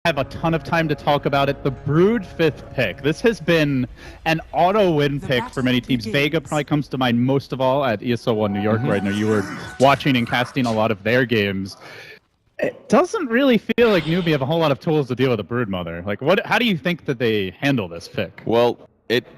have a ton of time to talk about it. The Brood 5th pick. This has been an auto-win pick for many teams. Vega probably comes to mind most of all at ESL1 New York right now. You were watching and casting a lot of their games. It doesn't really feel like Newbee have a whole lot of tools to deal with a Brood Mother. Like, how do you think that they handle this pick? Well,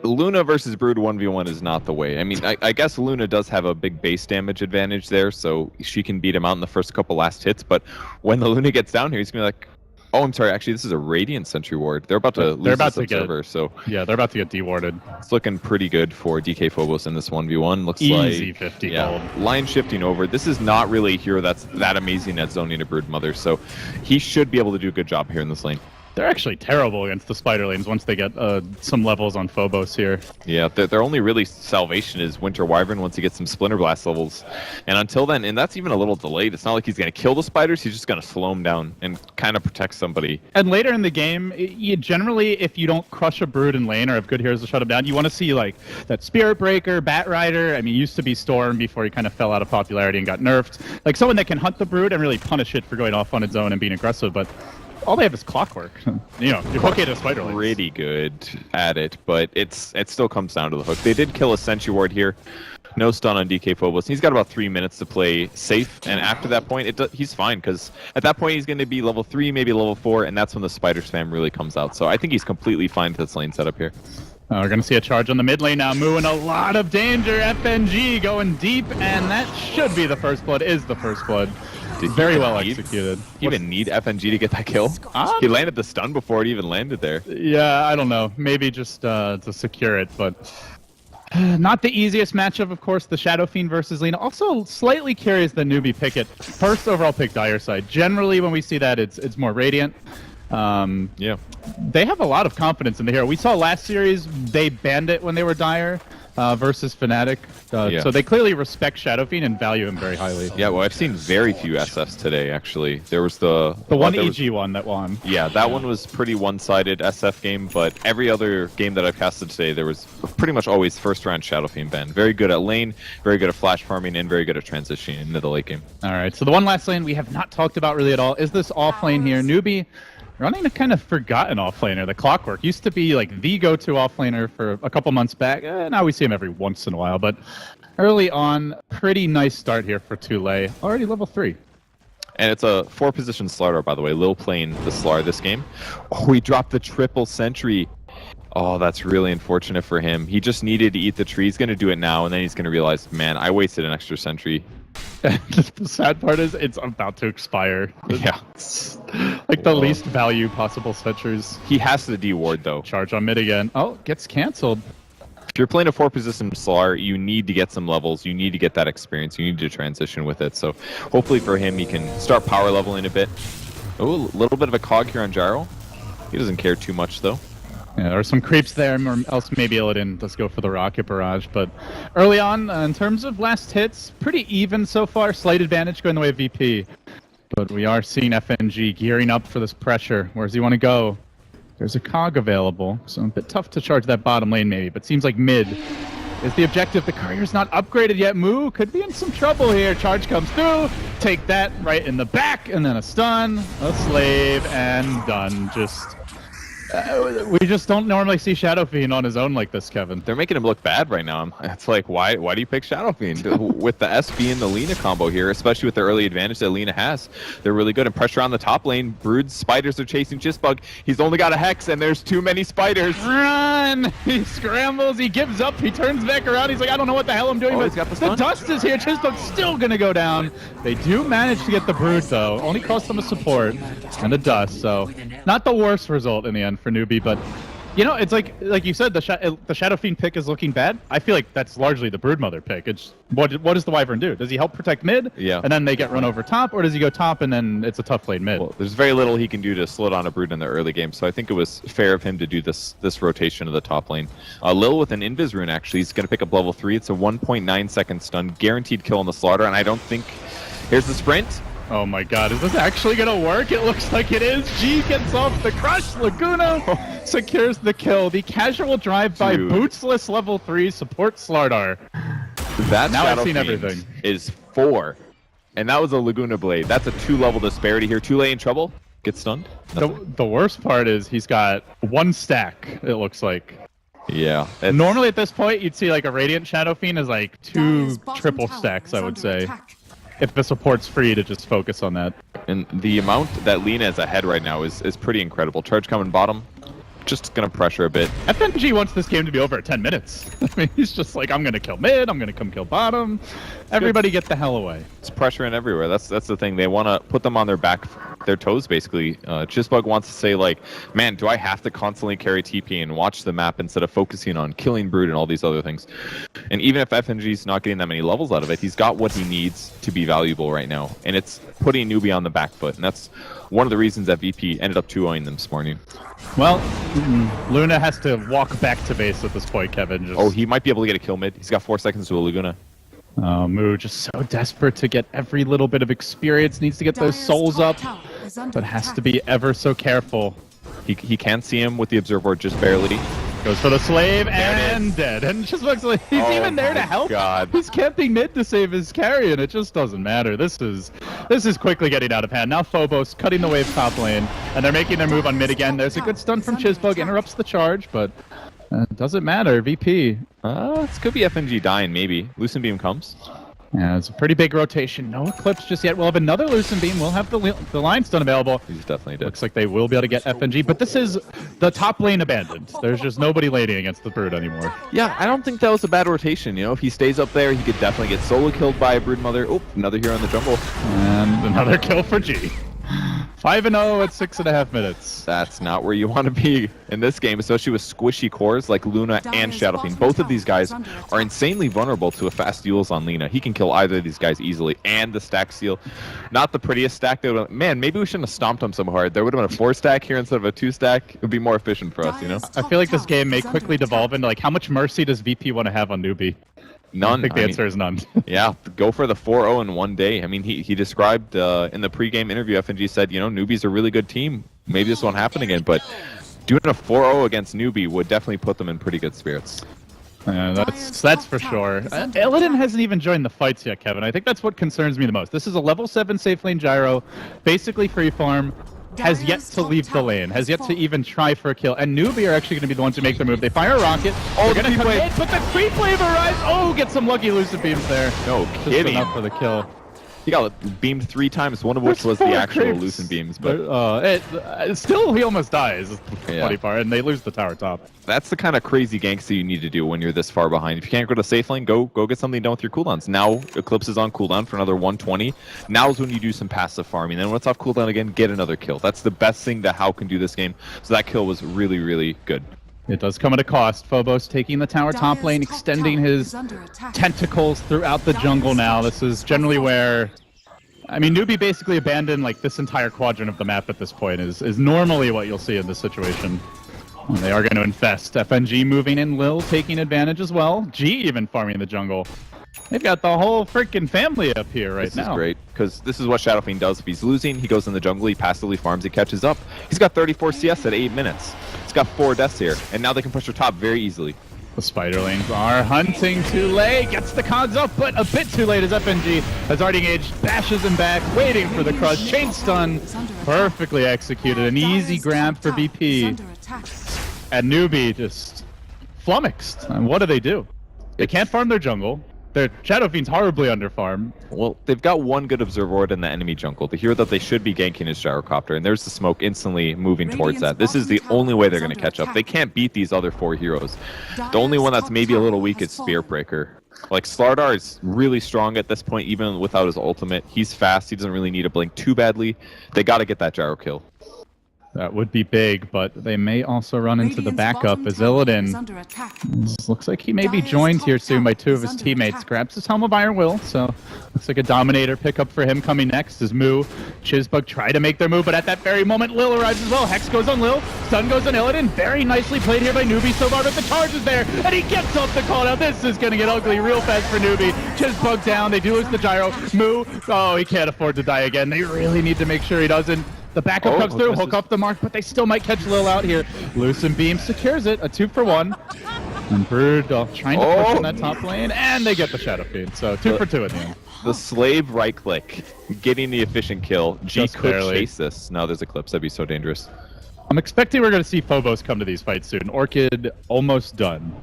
Luna versus Brood 1v1 is not the way. I mean, I guess Luna does have a big base damage advantage there, so she can beat him out in the first couple last hits, but when the Luna gets down here, he's going to be like, oh, I'm sorry, actually, this is a Radiant Sentry Ward. They're about to lose this observer, so... Yeah, they're about to get dewarded. It's looking pretty good for DK Phobos in this 1v1. Looks Easy like... 50 gold. Line shifting over. This is not really a hero that's that amazing at zoning a Brood Mother, so he should be able to do a good job here in this lane. They're actually terrible against the spider lanes once they get some levels on Phobos here. Yeah, their only really salvation is Winter Wyvern once he gets some Splinter Blast levels. And until then, and that's even a little delayed, it's not like he's going to kill the spiders, he's just going to slow them down and kind of protect somebody. And later in the game, you generally, if you don't crush a Brood in lane or have good heroes to shut him down, you want to see like that Spirit Breaker, Bat Rider. I mean, used to be Storm before he kind of fell out of popularity and got nerfed. Like someone that can hunt the Brood and really punish it for going off on its own and being aggressive, but all they have is Clockwork. You know, you're okay to spider lanes. Pretty good at it, but it still comes down to the hook. They did kill a Sentry Ward here. No stun on DK Phobos. He's got about 3 minutes to play safe, and after that point, he's fine, because at that point he's going to be level 3, maybe level 4, and that's when the spider spam really comes out. So I think he's completely fine to this lane setup here. We're going to see a charge on the mid lane now. Moo in a lot of danger. FNG going deep, and that should be the first blood, is the first blood. Very well executed. You even need FNG to get that kill? He landed the stun before it even landed there. Yeah, I don't know. Maybe just to secure it, but not the easiest matchup, of course. The Shadow Fiend versus Lina. Also, slightly curious the Newbee pick it. First overall pick Dire side. Generally, when we see that, it's more Radiant. Yeah. They have a lot of confidence in the hero. We saw last series, they banned it when they were Dire. Versus Fnatic. So they clearly respect Shadow Fiend and value him very highly. Yeah, well, I've seen very few SFs today, actually. There was the one EG one that won. Yeah, that one was pretty one-sided SF game, but every other game that I've casted today, there was pretty much always first-round Shadow Fiend ban. Very good at lane, very good at flash farming, and very good at transitioning into the late game. All right, so the one last lane we have not talked about really at all is this off lane here. Newbee running a kind of forgotten offlaner. The Clockwork used to be like the go-to offlaner for a couple months back. Now we see him every once in a while, but early on, pretty nice start here for Tule. Already level 3. And it's a 4-position Slardar, by the way. Lil playing the Slar this game. Oh, he dropped the triple sentry. Oh, that's really unfortunate for him. He just needed to eat the tree. He's going to do it now, and then he's going to realize, man, I wasted an extra sentry. The sad part is it's about to expire. Yeah. It's like the least value possible sentries. He has to deward, though. Charge on mid again. Oh, gets canceled. If you're playing a 4-position Slar, you need to get some levels. You need to get that experience. You need to transition with it. So hopefully for him, he can start power leveling a bit. Oh, a little bit of a cog here on Gyro. He doesn't care too much, though. Yeah, there are some creeps there, or else maybe Illidan does go for the Rocket Barrage. But early on, in terms of last hits, pretty even so far. Slight advantage going the way of VP. But we are seeing FNG gearing up for this pressure. Where does he want to go? There's a cog available, so a bit tough to charge that bottom lane maybe, but seems like mid is the objective. The courier's not upgraded yet. Moo could be in some trouble here. Charge comes through. Take that right in the back, and then a stun, a slave, and done. Just... we just don't normally see Shadow Fiend on his own like this, Kevin. They're making him look bad right now. It's like, why do you pick Shadow Fiend? With the SB and the Lina combo here, especially with the early advantage that Lina has, they're really good. And pressure on the top lane. Brood spiders are chasing Jizbug. He's only got a Hex, and there's too many spiders. Run! He scrambles, he gives up, he turns back around. He's like, I don't know what the hell I'm doing. Oh, but he's got the dust is here. Jizbug's still going to go down. They do manage to get the Brood, though. Only cost them a support and a dust, so not the worst result in the end for Newbee, but you know, it's like you said, the Shadow Fiend pick is looking bad. I feel like that's largely the Brood Mother pick. It's what does the Wyvern do? Does he help protect mid? Yeah. And then they get run over top, or does he go top and then it's a tough lane mid? Well, there's very little he can do to slow down a Brood in the early game, so I think it was fair of him to do this rotation of the top lane. Lil with an Invis rune, actually, he's going to pick up level 3. It's a 1.9 second stun, guaranteed kill on the Slaughter, and I don't think... Here's the sprint. Oh my god, is this actually gonna work? It looks like it is. G gets off the crush. Laguna secures the kill. The casual drive by bootsless level 3 support Slardar. That now Shadow I've seen Fiend everything. Is 4. And that was a Laguna Blade. That's a 2-level disparity here. Tule in trouble. get stunned. The worst part is he's got one stack, it looks like. Yeah. Normally at this point, you'd see like a Radiant Shadow Fiend is like 2 triple stacks, I would say. If the support's free to just focus on that. And the amount that Lina is ahead right now is pretty incredible. Charge coming bottom. Just going to pressure a bit. FNG wants this game to be over at 10 minutes. I mean, he's just like, I'm going to kill mid, I'm going to come kill bottom. Everybody get the hell away. It's pressure in everywhere. That's the thing. They want to put them on their toes, basically. Chisbug wants to say, like, man, do I have to constantly carry TP and watch the map instead of focusing on killing Brood and all these other things? And even if FNG's not getting that many levels out of it, he's got what he needs to be valuable right now. And it's putting Newbee on the back foot. And that's one of the reasons that VP ended up 2-0ing them this morning. Well, Luna has to walk back to base at this point, Kevin. Oh, he might be able to get a kill mid. He's got 4 seconds to a Laguna. Moo just so desperate to get every little bit of experience, needs to get those souls up, but has to be ever so careful. He can see him with the Observer Ward just barely. Goes for the slave and dead. And just looks like he's even there to help. God. He's camping mid to save his carry, and it just doesn't matter. This is quickly getting out of hand. Now Phobos cutting the wave top lane, and they're making their move on mid again. There's a good stun from Chisbug, interrupts the charge, but it doesn't matter. VP. This could be FNG dying, maybe. Lucent Beam comes. Yeah, it's a pretty big rotation. No Eclipse just yet. We'll have another Lucent Beam. We'll have the line stun available. He's definitely dead. Looks like they will be able to get FNG, but this is the top lane abandoned. There's just nobody laning against the Brood anymore. Yeah, I don't think that was a bad rotation. You know, if he stays up there, he could definitely get solo killed by a Broodmother. Oh, another hero in the jungle. And another kill for G. 5-0 at 6.5 minutes. That's not where you want to be in this game, especially with squishy cores like Luna and Shadow Fiend. Both of these guys are insanely vulnerable to a fast Euls on Lina. He can kill either of these guys easily, and the stack seal. Not the prettiest stack. Man, maybe we shouldn't have stomped him so hard. There would have been a 4-stack here instead of a 2-stack. It would be more efficient for us, you know? I feel like this game may quickly devolve into like, how much mercy does VP want to have on Newbee? None. I think the answer is none. Yeah, go for the 4-0 in one day. I mean, he described in the pregame interview, FNG said, you know, Newbee's a really good team. Maybe this won't happen again, but doing a 4-0 against Newbee would definitely put them in pretty good spirits. That's for sure. Illidan hasn't even joined the fights yet, Kevin. I think that's what concerns me the most. This is a level 7 safe lane gyro, basically free farm. Has yet to leave the lane, has yet to even try for a kill, and Newbee are actually going to be the ones who make the move. They fire a rocket, they're going to come in, but the creep wave arrives! Oh, get some lucky Lucent Beams there. No Just kidding. enough for the kill. He got beamed 3 times, one of which was the actual Lucent Beams. But still, he almost dies. Yeah. Funny part, and they lose the tower top. That's the kind of crazy ganks that you need to do when you're this far behind. If you can't go to safe lane, go get something done with your cooldowns. Now Eclipse is on cooldown for another 120. Now's when you do some passive farming. Then when it's off cooldown again, get another kill. That's the best thing that How can do this game. So that kill was really, really good. It does come at a cost. Phobos taking the tower top lane, extending his tentacles throughout the jungle now. This is generally where... I mean, Newbee basically abandoned like this entire quadrant of the map at this point is normally what you'll see in this situation. And they are going to infest. FNG moving in, Lil taking advantage as well. G even farming the jungle. They've got the whole freaking family up here right now. This is great, because this is what Shadow Fiend does. If he's losing, he goes in the jungle, he passively farms, he catches up. He's got 34 CS at 8 minutes. He's got 4 deaths here, and now they can push their top very easily. The spider lanes are hunting too late, gets the cogs up, but a bit too late as FNG has already engaged, bashes him back, waiting for the crush, chain stun, perfectly executed, an easy grab for VP. And Newbee just flummoxed. And what do? They can't farm their jungle. Their Shadow Fiend's horribly under farm. Well, they've got one good Observer Ward in the enemy jungle. The hero that they should be ganking is Gyrocopter, and there's the smoke instantly moving towards that. This is the only way they're going to catch up. They can't beat these other 4 heroes. The only one that's maybe a little weak is Spearbreaker. Like, Slardar is really strong at this point, even without his ultimate. He's fast. He doesn't really need to blink too badly. They got to get that Gyro kill. That would be big, but they may also run into the backup as Illidan looks like he may be joined here soon by 2 of his teammates. Grabs his Helm of Iron Will, so looks like a Dominator pickup for him coming next as Moo, Chisbug try to make their move, but at that very moment Lil arrives as well. Hex goes on Lil, stun goes on Illidan. Very nicely played here by Newbee so far, but the charge is there, and he gets off the call. Now this is going to get ugly real fast for Newbee. Chisbug down, they do lose the gyro. Moo, oh, he can't afford to die again. They really need to make sure he doesn't. The backup comes through, hook up the mark, but they still might catch Lil out here. Lucent Beam secures it, a 2-for-1. And Brood trying to push in that top lane, and they get the Shadow Fiend. So 2 for 2 at the end. The slave right click, getting the efficient kill. G Just could barely. chase this. No, there's Eclipse. That'd be so dangerous. I'm expecting we're going to see Phobos come to these fights soon. Orchid almost done.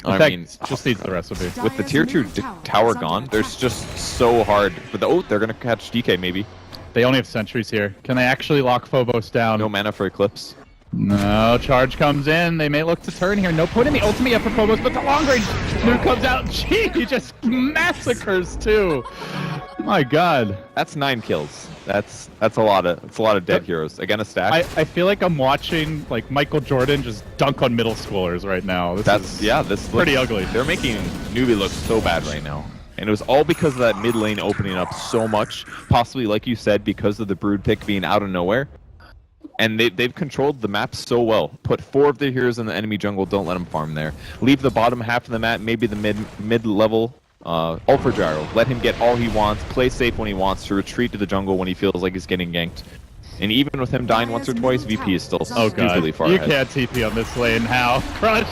In I fact, mean, just needs the recipe. with the tier 2 tower gone, there's just so hard. But they're going to catch DK maybe. They only have sentries here. Can they actually lock Phobos down? No mana for Eclipse. No, charge comes in. They may look to turn here. No point in the ultimate yet for Phobos, but the long range nuke comes out. Gee, he just massacres too. My God. That's 9 kills. That's a lot of dead heroes. Again, a stack. I feel like I'm watching like Michael Jordan just dunk on middle schoolers right now. This is pretty ugly. They're making Newbee look so bad right now. And it was all because of that mid lane opening up so much. Possibly, like you said, because of the Brood pick being out of nowhere. And they've controlled the map so well. Put 4 of their heroes in the enemy jungle, don't let them farm there. Leave the bottom half of the map, maybe the mid-level, Ultra Gyro. Let him get all he wants, play safe when he wants, to retreat to the jungle when he feels like he's getting ganked. And even with him dying once or twice, VP is still stupidly far you ahead. can't TP on this lane. How? Crush,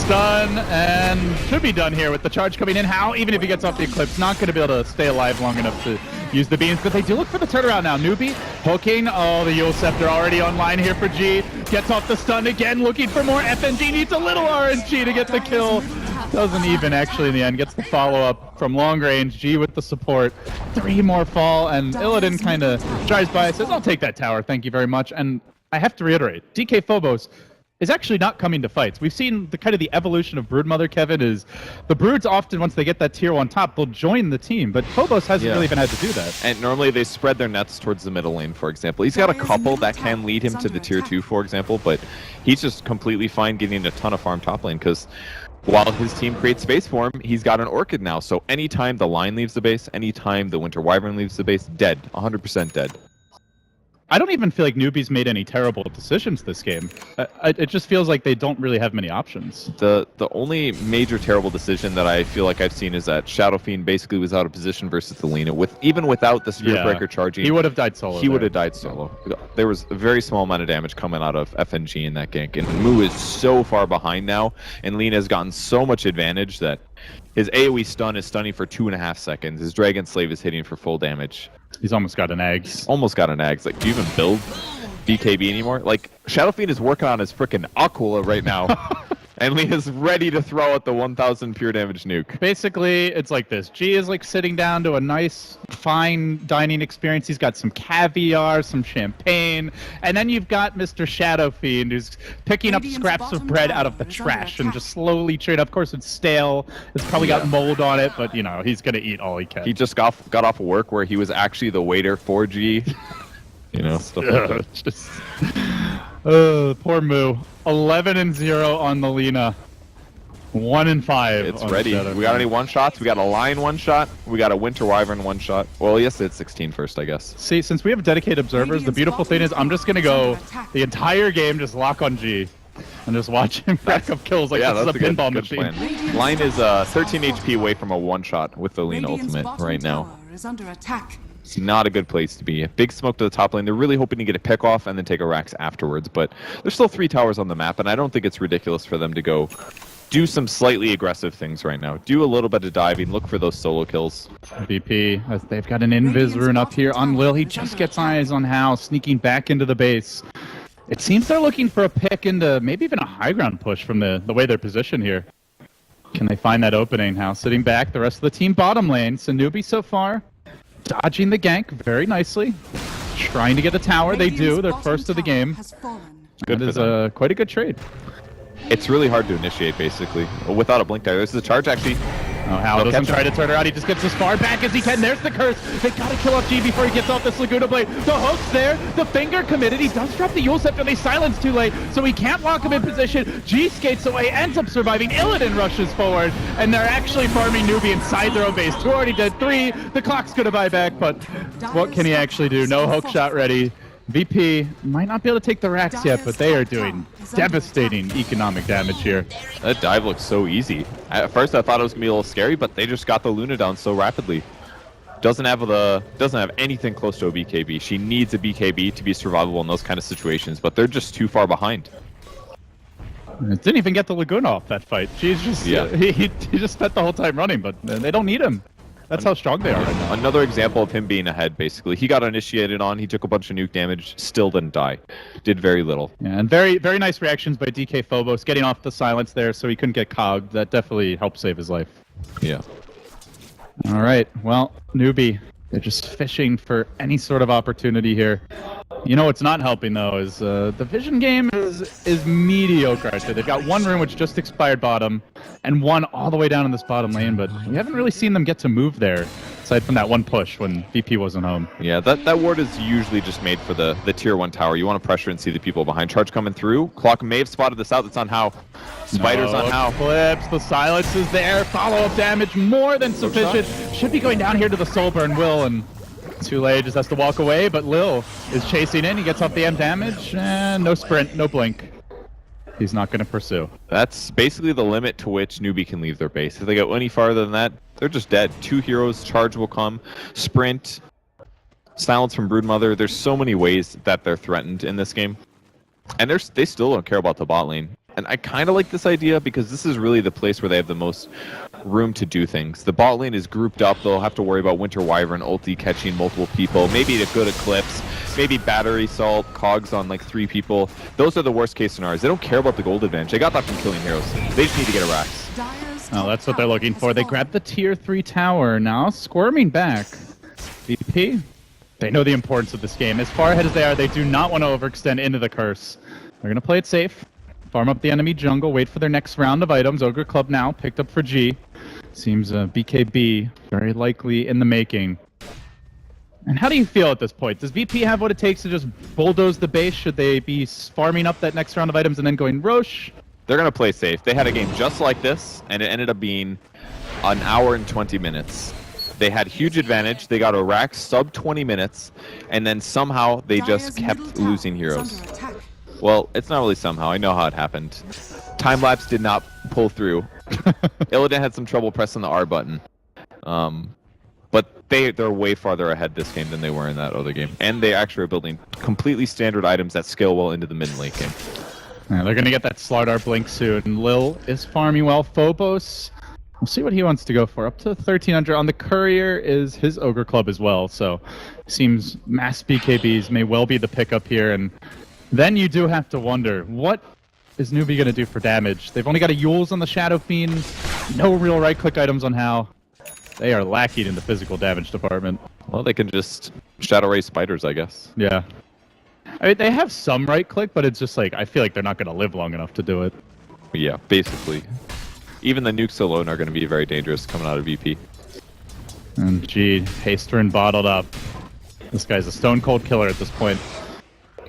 stun, and should be done here with the charge coming in. How? Even if he gets off the Eclipse, not going to be able to stay alive long enough to use the beams, but they do look for the turnaround now. Newbee hooking. Oh, the Yule Scepter already online here for G. Gets off the stun again, looking for more. FNG needs a little RNG to get the kill. Doesn't even actually in the end. Gets the follow-up from long range. G with the support. 3 more fall, and Illidan kind of drives by and says, I'll take that tower, thank you very much. And I have to reiterate, DK Phobos is actually not coming to fights. We've seen the kind of the evolution of Broodmother, Kevin, is the Broods often, once they get that tier 1 top, they'll join the team, but Phobos hasn't really even had to do that. And normally they spread their nets towards the middle lane, for example. He's got a couple that can lead him to the tier 2, for example, but he's just completely fine getting a ton of farm top lane, because while his team creates space for him, he's got an Orchid now, so anytime the line leaves the base, anytime the Winter Wyvern leaves the base, dead. 100% dead. I don't even feel like Newbee's made any terrible decisions this game. It just feels like they don't really have many options. The only major terrible decision that I feel like I've seen is that Shadow Fiend basically was out of position versus the Lina. Even without the Spirit Breaker charging, he would have died solo. He would have died solo. There was a very small amount of damage coming out of FNG in that gank, and Moo is so far behind now, and Lina has gotten so much advantage that his AoE stun is stunning for 2.5 seconds. His Dragon Slave is hitting for full damage. He's almost got an Eggs. Almost got an Eggs. Like, do you even build BKB anymore? Like, Shadow Fiend is working on his freaking Aquila right now. And Lena's ready to throw out the 1000 pure damage nuke. Basically, it's like this. G is like sitting down to a nice, fine dining experience. He's got some caviar, some champagne, and then you've got Mr. Shadow Fiend who's picking up scraps of bread out of the trash and just slowly chewing. Of course, it's stale. It's probably got mold on it, but you know he's gonna eat all he can. He just got off of work where he was actually the waiter for G. You know, stuff like that. Just, poor Moo. 11-0 on the Lina. 1-5. It's ready. We got any one-shots? We got a Lion one-shot. We got a Winter Wyvern one-shot. Well, yes, it's 16 first, I guess. See, since we have dedicated observers, the beautiful thing is I'm just going to go the entire game, just lock on G. And just watch him rack up kills like this is a pinball machine. Plan. Lion is 13 HP away from a one-shot with the Lina ultimate right now. It's not a good place to be. Big smoke to the top lane. They're really hoping to get a pick off and then take a Rax afterwards, but there's still 3 towers on the map, and I don't think it's ridiculous for them to go do some slightly aggressive things right now. Do a little bit of diving, look for those solo kills. VP, as they've got an Invis rune up here on Lil. He just gets eyes on Hal, sneaking back into the base. It seems they're looking for a pick into maybe even a high ground push from the way they're positioned here. Can they find that opening? Hal sitting back, the rest of the team bottom lane. So Newbee so far dodging the gank very nicely. Trying to get a tower. They do. They're first of the game. Good is quite a good trade. It's really hard to initiate, basically, without a blink dagger. This is a charge, actually. Oh, Hal doesn't try to turn around. He just gets as far back as he can. There's the curse. They gotta kill off G before he gets off this Laguna Blade. The hook's there. The finger committed. He does drop the Yule Scepter. They silence too late, so he can't lock him in position. G skates away, ends up surviving. Illidan rushes forward, and they're actually farming Newbee inside their own base. 2 already dead, 3. The clock's gonna buy back, but what can he actually do? No hook shot ready. VP might not be able to take the Rax yet, but they are doing devastating economic damage here. That dive looks so easy. At first I thought it was gonna be a little scary, but they just got the Luna down so rapidly. Doesn't have anything close to a BKB. She needs a BKB to be survivable in those kind of situations, but they're just too far behind. Didn't even get the Laguna off that fight. She's just he just spent the whole time running, but they don't need him. That's how strong they are right now. Another example of him being ahead, basically. He got initiated on, he took a bunch of nuke damage, still didn't die. Did very little. Yeah, and very nice reactions by DK Phobos, getting off the silence there so he couldn't get cogged. That definitely helped save his life. Yeah. All right, well, Newbee, they're just fishing for any sort of opportunity here. You know what's not helping, though, is the vision game is mediocre. Actually, they've got one room which just expired bottom, and one all the way down in this bottom lane, but we haven't really seen them get to move there, aside from that one push when VP wasn't home. Yeah, that ward is usually just made for the tier 1 tower. You want to pressure and see the people behind. Charge coming through. Clock may have spotted this out. That's on How. Spiders on How. Clips. The silence is there. Follow-up damage more than sufficient. Should be going down here to the Soulburn. Will, and too late, just has to walk away, but Lil is chasing in. He gets off the M damage, and no sprint, no blink. He's not going to pursue. That's basically the limit to which Newbee can leave their base. If they go any farther than that, they're just dead. 2 heroes, charge will come, sprint, silence from Broodmother. There's so many ways that they're threatened in this game. And they still don't care about the bot lane. And I kind of like this idea because this is really the place where they have the most room to do things. The bot lane is grouped up. They'll have to worry about Winter Wyvern ulti catching multiple people, maybe a good Eclipse, maybe Battery Salt, Cogs on like 3 people. Those are the worst case scenarios. They don't care about the gold advantage. They got that from killing heroes. They just need to get a Rax. Oh, that's what they're looking for. They grabbed the tier 3 tower. Now squirming back. VP, they know the importance of this game. As far ahead as they are, they do not want to overextend into the curse. They're going to play it safe. Farm up the enemy jungle, wait for their next round of items. Ogre Club now picked up for G. Seems BKB very likely in the making. And how do you feel at this point? Does VP have what it takes to just bulldoze the base? Should they be farming up that next round of items and then going Roche? They're going to play safe. They had a game just like this, and it ended up being an hour and 20 minutes. They had huge advantage. They got a rack sub 20 minutes, and then somehow they just kept losing heroes. Well, it's not really somehow. I know how it happened. Time-lapse did not pull through. Illidan had some trouble pressing the R button. But they're way farther ahead this game than they were in that other game. And they actually are building completely standard items that scale well into the mid and late game. Yeah, they're going to get that Slardar blink soon. Lil is farming well. Phobos, we'll see what he wants to go for. Up to 1,300. On the Courier is his Ogre Club as well. So seems mass BKBs may well be the pickup here. And then you do have to wonder, what is Newbee going to do for damage? They've only got a Yules on the Shadow Fiend. No real right-click items on How. They are lacking in the physical damage department. Well, they can just Shadow Ray Spiders, I guess. Yeah. I mean, they have some right-click, but it's just like, I feel like they're not going to live long enough to do it. Yeah, basically. Even the nukes alone are going to be very dangerous coming out of VP. And gee, Hasterin bottled up. This guy's a stone-cold killer at this point.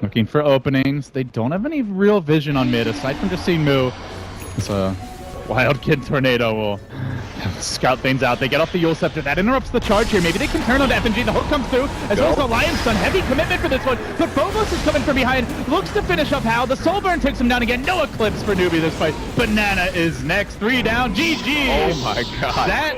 Looking for openings. They don't have any real vision on mid, aside from just seeing Moo. It's a Wild Kid Tornado will scout things out. They get off the Yule Scepter. That interrupts the charge here. Maybe they can turn on FNG. The hook comes through, as well as the Lion's Son. Heavy commitment for this one. But Phobos is coming from behind. Looks to finish up Hal. The Soulburn takes him down again. No Eclipse for Newbee this fight. Banana is next. 3 down. GG. Oh my god. That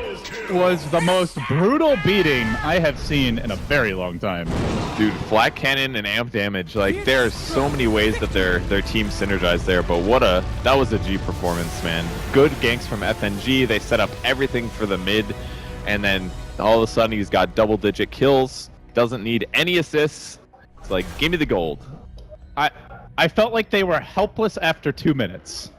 was the most brutal beating I have seen in a very long time. Dude, flat cannon and amp damage, like there's so many ways that their team synergized there, but that was a G performance, man. Good ganks from FNG. They set up everything for the mid, and then all of a sudden he's got double-digit kills, doesn't need any assists. It's like, give me the gold. I felt like they were helpless after 2 minutes.